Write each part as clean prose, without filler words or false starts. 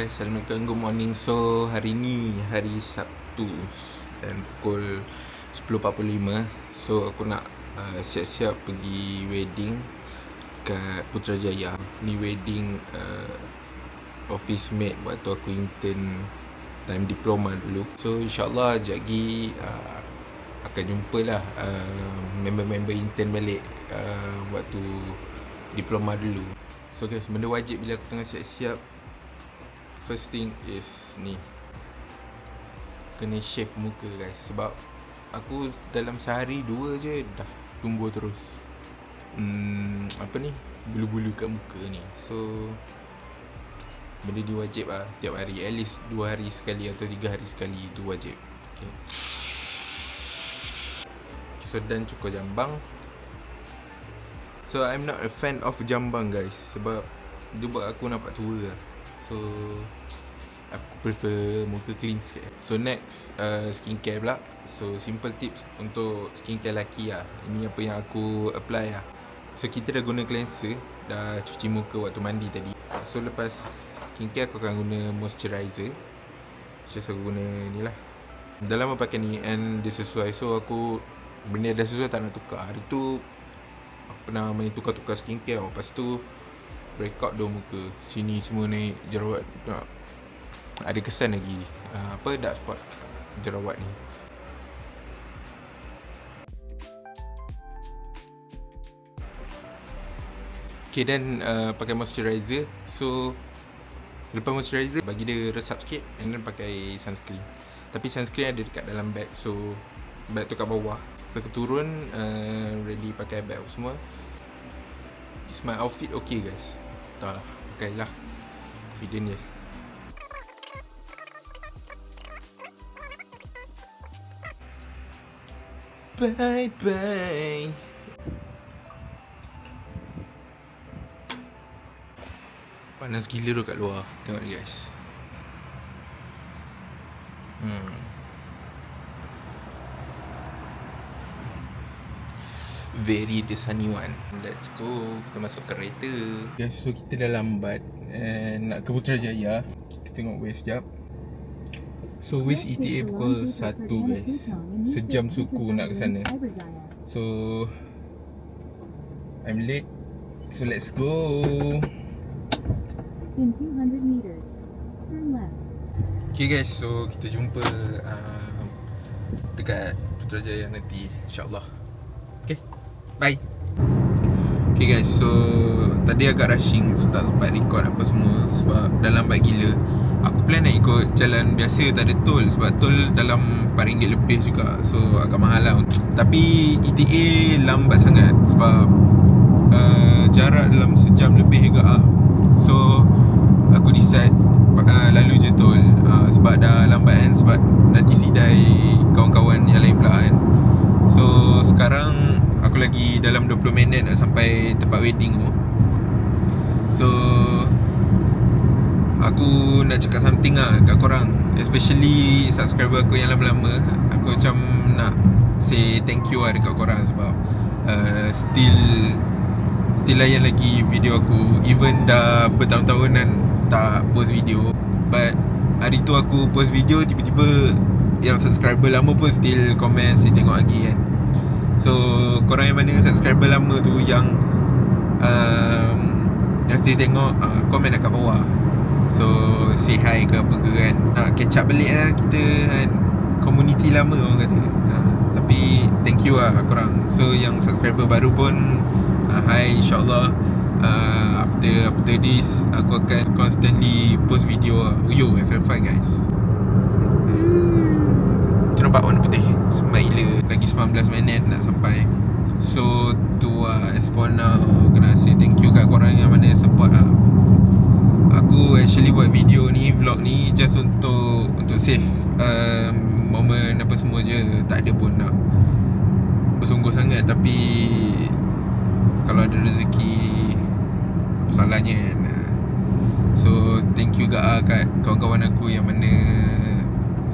Assalamualaikum, good morning. So hari ni hari Sabtu dan pukul 10.45. So aku nak siap-siap pergi wedding kat Putrajaya. Ni wedding office mate waktu aku intern time diploma dulu. So insyaAllah sekejap lagi akan jumpalah member-member intern balik waktu diploma dulu. So guys, benda wajib bila aku tengah siap-siap, first thing is ni, kena shave muka guys. Sebab aku dalam sehari 2 je dah tumbuh terus bulu-bulu kat muka ni. So benda ni wajib lah tiap hari, at least 2 hari sekali atau 3 hari sekali, itu wajib. Okay, so dan cukur jambang. So I'm not a fan of jambang guys, sebab dia buat aku nampak tua lah. So aku prefer muka clean sikit. So next, skincare pula. So simple tips untuk skincare lelaki lah. Ini apa yang aku apply lah. So kita dah guna cleanser, dah cuci muka waktu mandi tadi. So lepas skincare aku akan guna moisturizer. Just aku guna ni lah. Dah lama pakai ni and dia sesuai. So aku, benda dah sesuai tak nak tukar. Hari tu aku pernah main tukar-tukar skincare. Lepas tu breakout dah muka, sini semua naik jerawat. Ada kesan lagi dark spot jerawat ni. Okay, dan pakai moisturizer. So lepas moisturizer bagi dia resap sikit, and then pakai sunscreen. Tapi sunscreen ada dekat dalam bag, so bag tu kat bawah. Lepas tu turun, ready pakai bag semua. Is my outfit okay guys? Tak lah, pakailah, confident je. Bye bye. Panas gila tu kat luar. Tengok ni guys. Very the sunny one. Let's go. Kita masuk kereta. Guys, so kita dah lambat nak ke Putrajaya. Kita tengok Waze sekejap. So Waze ETA pukul 1 guys. Sejam suku nak ke sana. So I'm late. So let's go. In 200 meters, turn left. Okay guys, so kita jumpa dekat Putrajaya nanti, insyaAllah. Okay, bye. Okay guys, so tadi agak rushing, so tak sempat record apa semua sebab dah lambat gila. Aku plan nak ikut jalan biasa, tak ada tol, sebab tol dalam RM4 lebih juga. So agak mahal lah. Tapi ETA lambat sangat sebab jarak dalam sejam lebih juga lah. So aku decide lalu je tol, sebab dah lambat kan, sebab nanti sidai kawan-kawan yang lain pula kan. So sekarang aku lagi dalam 20 minit nak sampai tempat wedding tu. So aku nak cakap something lah kat korang, especially subscriber aku yang lama-lama. Aku macam nak say thank you lah dekat korang sebab still layan lagi video aku, even dah bertahun-tahunan tak post video. But hari tu aku post video, tiba-tiba yang subscriber lama pun still komen, still tengok lagi kan. So korang yang mana subscriber lama tu yang still tengok, komen dekat bawah. So say hi ke apa ke kan. Nak catch up balik lah kita kan, community lama orang kata. Tapi thank you lah korang. So yang subscriber baru pun hi, insyaAllah after this aku akan constantly post video lah. Yo, FF5 guys. Tu nampak warna putih, sempat gila. Lagi 19 minit nak sampai. So tu lah, as for now kena say thank you kat korang yang mana support lah. Aku actually buat video ni, vlog ni just untuk save moment apa semua je. Tak ada pun nak bersungguh sangat. Tapi kalau ada rezeki, apa salahnya kan. So thank you juga kat kawan-kawan aku yang mana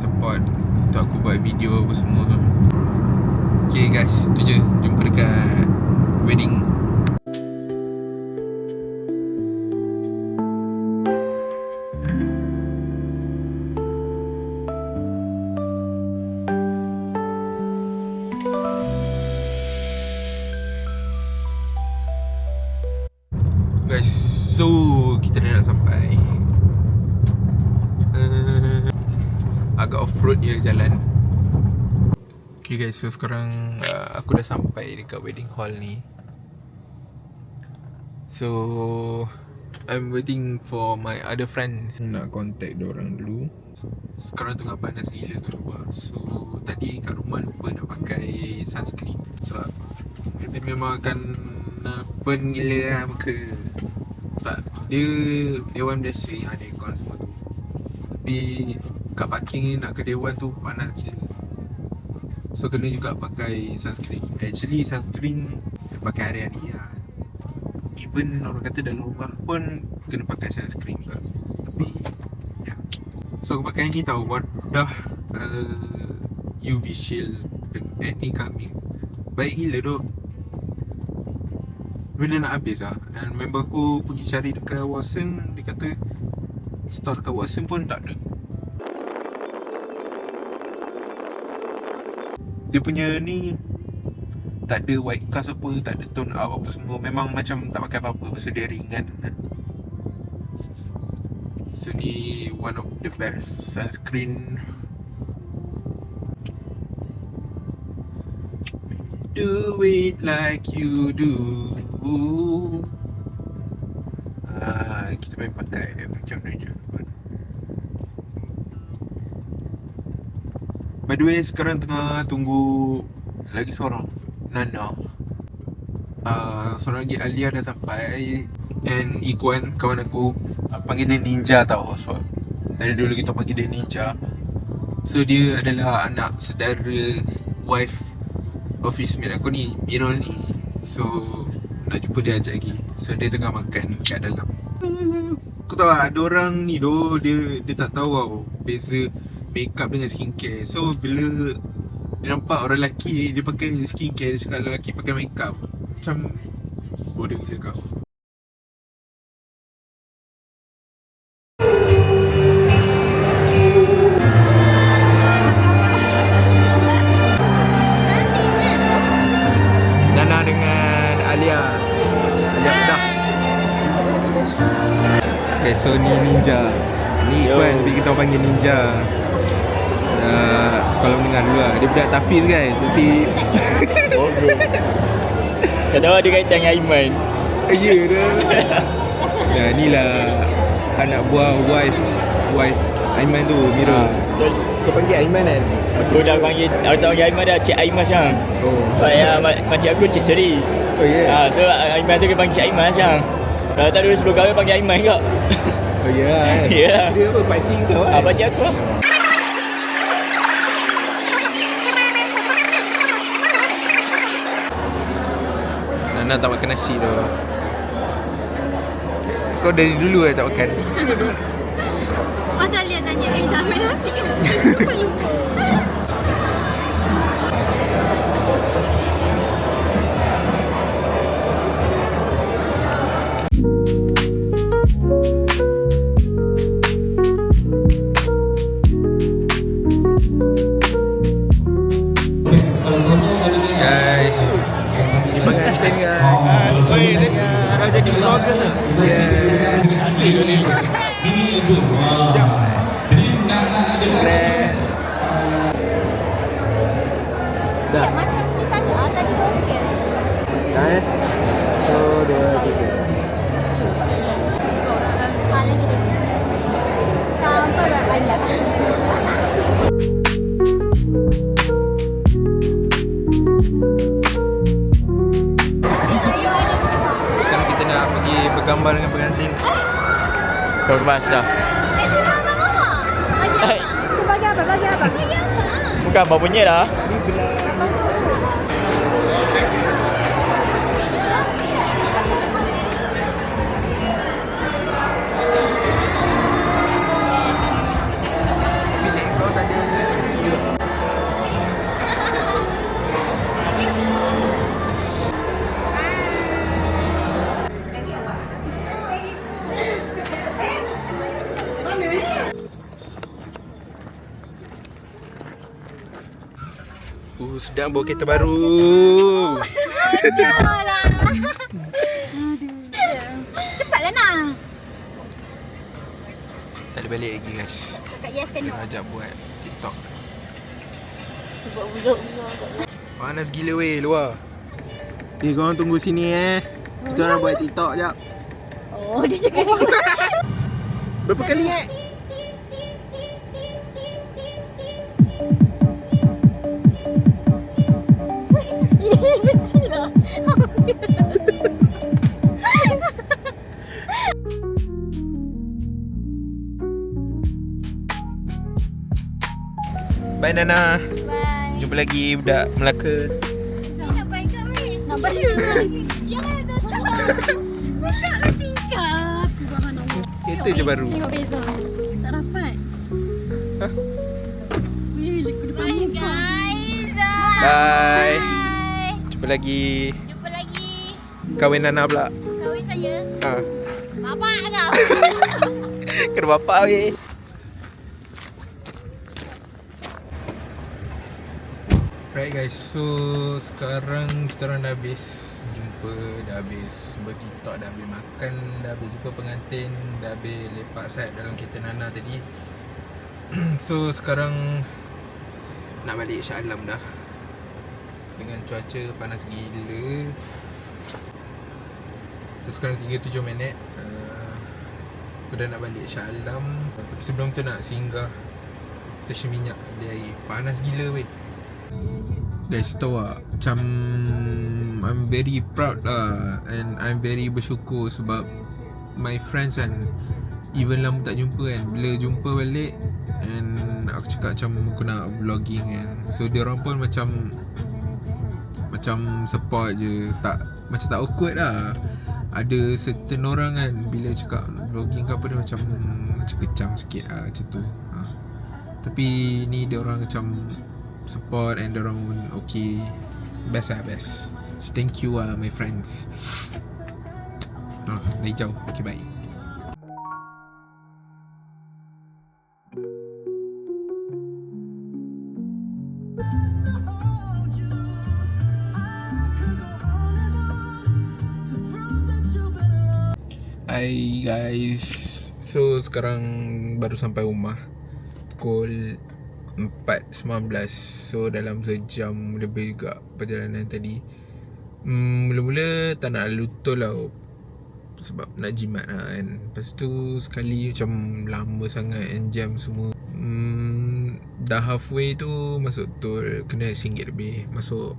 support untuk aku buat video apa semua. Okay guys, tu je. Jumpa dekat wedding. sampai. Agak off-road je jalan. Okay guys, so sekarang aku dah sampai dekat wedding hall ni. So I'm waiting for my other friends. Nak contact diorang dulu. Sekarang tengah panas gila kat luar. So tadi kat rumah lupa nak pakai sunscreen. Sebab dia memang akan burn gila lah muka. Sebab dia one biasa yang ada aircon semua tu. Tapi kat parking ni nak ke dewan tu panas gila. So kena juga pakai sunscreen. Actually sunscreen dia pakai hari-hari lah. Even orang kata dalam rumah pun kena pakai sunscreen juga. Tapi ya. So aku pakai ni tau, Wardah UV Shield Acne Calming. Baik gila tu. Benda nak habis lah. And member aku pergi cari dekat Watson. Dia kata store kat Watson pun tak ada. Dia punya ni tak ada white cast apa, tak ada tone out apa semua. Memang macam tak pakai apa-apa. Pasal dia ringan. So ni one of the best sunscreen. Do it like you do. Kita main pakai macam ni je. By the way, sekarang tengah tunggu lagi seorang, Nana. Seorang lagi, Alia dah sampai. And Ikuan, kawan aku, panggil dia Ninja tau. So dari dulu kita panggil dia Ninja. So dia adalah anak saudara wife office mate aku ni, Mirul ni. So nak jumpa dia ajak lagi. So dia tengah makan kat dalam. Kau tahu tak, ada orang ni doh, dia tak tahu tau beza makeup dengan skincare. So bila dia nampak orang lelaki dia pakai skincare, dia cakap lelaki pakai makeup, macam bodoh gila kau. Nana dengan Alia dah. Okay, so ni Ninja. Ni Ikhwan, tapi kita orang panggil Ninja. Sekolah menengah dulu lah. Dia budak Tafiz kan. Tapi kadang ada kaitan dengan Aiman. ya dah. Nah, ni lah anak buah wife Aiman tu, Mira. Kau panggil Aiman kan? Aku dah panggil, aku tak panggil Aiman dah, Cik Aiman sekarang. Makcik aku Cik Seri. Oh ya. So Aiman tu dia panggil Cik Aiman sekarang. Kalau tak dulu sebelum kahwin panggil Aiman kak. Oh ya kan? Ya. Dia apa? Pakcik kau kan? Pakcik aku lah. Nana tak makan nasi tu. Kau dari dulu tak makan? Masa Alia tanya, tak ambil nasi ke? Lupa. Guys, ni pengantin guys. Oi, dengar dah jadi vlogger lah. Yeah. Friends. Dah. Macam ni saja tadi tu okey. Dah eh? 1, 2, 3. Lagi. Sampai banyak. Sekarang kita nak pergi bergambar dengan pengantin. Kau kemas dah. Bagi apa? Bagi apa? Bukan abang punya lah. Sedang bawa kereta baru. Cepatlah nak. Tak ada balik lagi guys. Cakap yes ke no? Kena ajak buat TikTok. Buat budak-budak. Panas gila weh luar. Korang tunggu sini Kita nak buat TikTok jap. Oh, dia cakap. Berapa kali Benci lah. Bye Nana. Bye. Jumpa lagi budak Melaka. Nak baik kat weh. Nak baik lagi. Jangan kau. Buka tingkap. Subhanallah. Kereta je baru. Tengok beza. Tak dapat. Hah? Weh, bye guys. Bye. Bye. Jumpa lagi. Jumpa lagi. Kahwin Nana pula. Kahwin saya. Ha. Bapak kau. Kena bapak weh. Right guys, so sekarang kita orang dah habis jumpa, dah habis bertiktok, dah habis makan, dah habis jumpa pengantin, dah habis lepak side dalam kereta Nana tadi. So sekarang nak balik Shah Alam dah. Dengan cuaca panas gila. So sekarang 37 minit aku dah nak balik Shah Alam. Tapi sebelum tu nak singgah stesen minyak dia air. Panas gila weh. Guys, tahu tak, macam I'm very proud lah, and I'm very bersyukur sebab my friends kan, even lama tak jumpa kan, bila jumpa balik and aku cakap macam aku nak vlogging kan, so diorang pun macam support je, tak macam tak awkward lah. Ada certain orang kan, bila cakap vlogging ke apa, dia macam kecam sikit lah macam tu Tapi ni diorang macam support and dorang pun okay. Best lah, best. So thank you my friends. Dah hijau. Okay, bye. Hai guys. So sekarang baru sampai rumah pukul 4.19. So dalam sejam lebih juga perjalanan tadi. Mula-mula tak nak lalu tol lah, sebab nak jimat lah kan. Lepas tu sekali macam lama sangat and jam semua. Dah halfway tu masuk tol, kena RM1 lebih. Masuk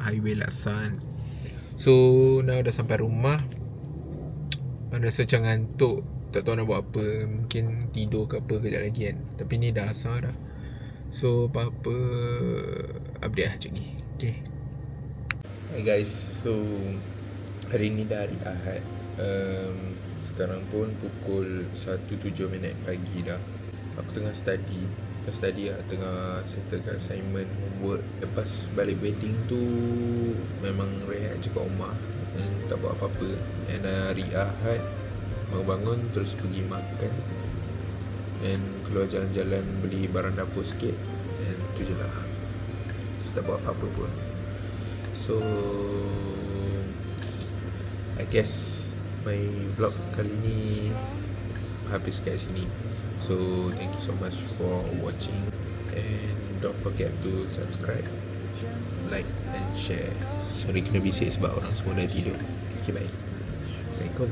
highway Laksan. So now dah sampai rumah. Rasa macam ngantuk, tak tahu nak buat apa. Mungkin tidur ke apa kejap lagi kan. Tapi ni dah asar dah. So apa-apa update lah macam ni. Okay. Hey guys, so hari ni dah hari Ahad. Sekarang pun pukul 1.07 pagi dah. Aku tengah study lah, tengah settlekan assignment, homework. Lepas balik wedding tu memang rehat je kat rumah dan tak buat apa-apa. Dan hari Ahad bangun terus pergi makan and keluar jalan-jalan beli barang dapur sikit, and tu je lah. So, tak buat apa-apa pun. So I guess my vlog kali ni habis kat sini. So thank you so much for watching, and don't forget to subscribe, like and share. Sorry kena bisik sebab orang semua dah tidur. Okay, bye. Assalamualaikum.